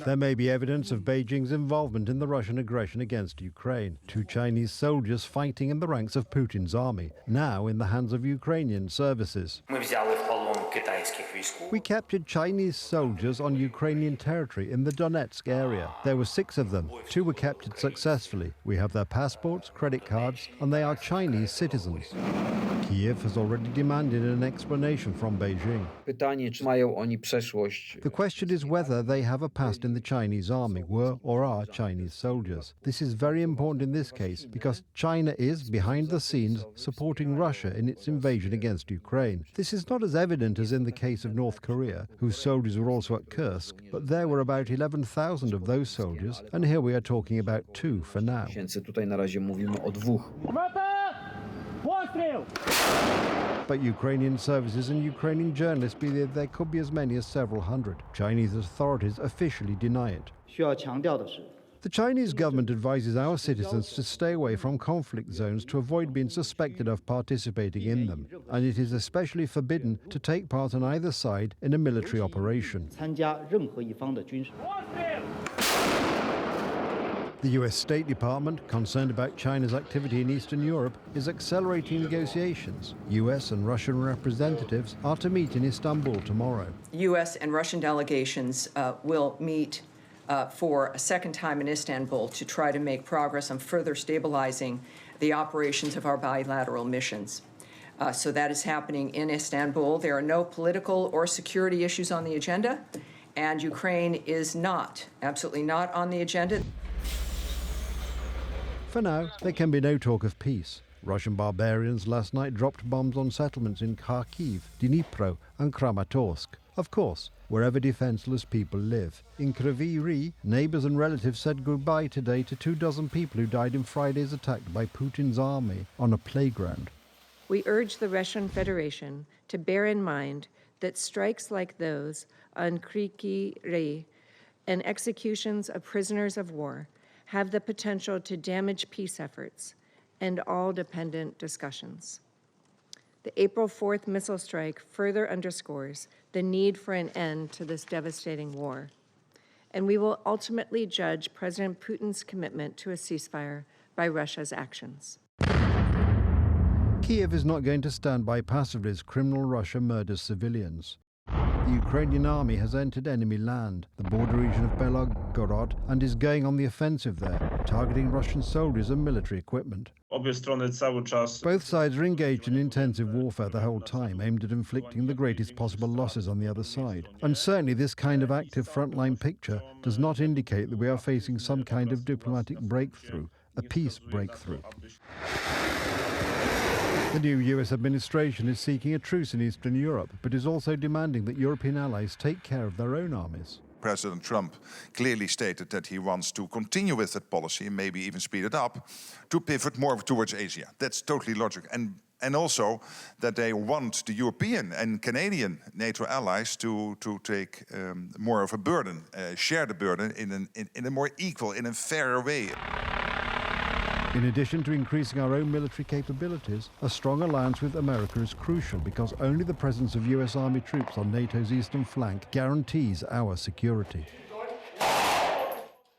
There may be evidence of Beijing's involvement in the Russian aggression against Ukraine. 2 Chinese soldiers fighting in the ranks of Putin's army, now in the hands of Ukrainian services. We captured Chinese soldiers on Ukrainian territory in the Donetsk area. There were 6 of them. 2 were captured successfully. We have their passports, credit cards, and they are Chinese citizens. Kiev has already demanded an explanation from Beijing. Pytanie, czy mają oni przeszłość? The question is whether they have a past in the Chinese army, were or are Chinese soldiers. This is very important in this case because China is, behind the scenes, supporting Russia in its invasion against Ukraine. This is not as evident as in the case of North Korea, whose soldiers were also at Kursk, but there were about 11,000 of those soldiers, and here we are talking about 2 for now. Tutaj na razie mówimy o 2. But Ukrainian services and Ukrainian journalists believe there could be as many as several hundred. Chinese authorities officially deny it. The Chinese government advises our citizens to stay away from conflict zones to avoid being suspected of participating in them, and it is especially forbidden to take part on either side in a military operation. The US State Department, concerned about China's activity in Eastern Europe, is accelerating negotiations. US and Russian representatives are to meet in Istanbul tomorrow. US and Russian delegations will meet for a second time in Istanbul to try to make progress on further stabilizing the operations of our bilateral missions. So that is happening in Istanbul. There are no political or security issues on the agenda, and Ukraine is not, absolutely not on the agenda. For now, there can be no talk of peace. Russian barbarians last night dropped bombs on settlements in Kharkiv, Dnipro and Kramatorsk. Of course, wherever defenseless people live. In Kryvyi Rih, neighbors and relatives said goodbye today to 24 people who died in Friday's attack by Putin's army on a playground. We urge the Russian Federation to bear in mind that strikes like those on Kryvyi Rih and executions of prisoners of war have the potential to damage peace efforts and all dependent discussions. The April 4th missile strike further underscores the need for an end to this devastating war, and we will ultimately judge President Putin's commitment to a ceasefire by Russia's actions. Kiev is not going to stand by passively as criminal Russia murders civilians. The Ukrainian army has entered enemy land, the border region of Belgorod, and is going on the offensive there, targeting Russian soldiers and military equipment. Both sides are engaged in intensive warfare the whole time, aimed at inflicting the greatest possible losses on the other side. And certainly this kind of active frontline picture does not indicate that we are facing some kind of diplomatic breakthrough, a peace breakthrough. The new US administration is seeking a truce in Eastern Europe, but is also demanding that European allies take care of their own armies. President Trump clearly stated that he wants to continue with that policy and maybe even speed it up to pivot more towards Asia. That's totally logical. And also that they want the European and Canadian NATO allies to take more of a burden, share the burden in a more equal, in a fairer way. In addition to increasing our own military capabilities, a strong alliance with America is crucial because only the presence of US Army troops on NATO's eastern flank guarantees our security.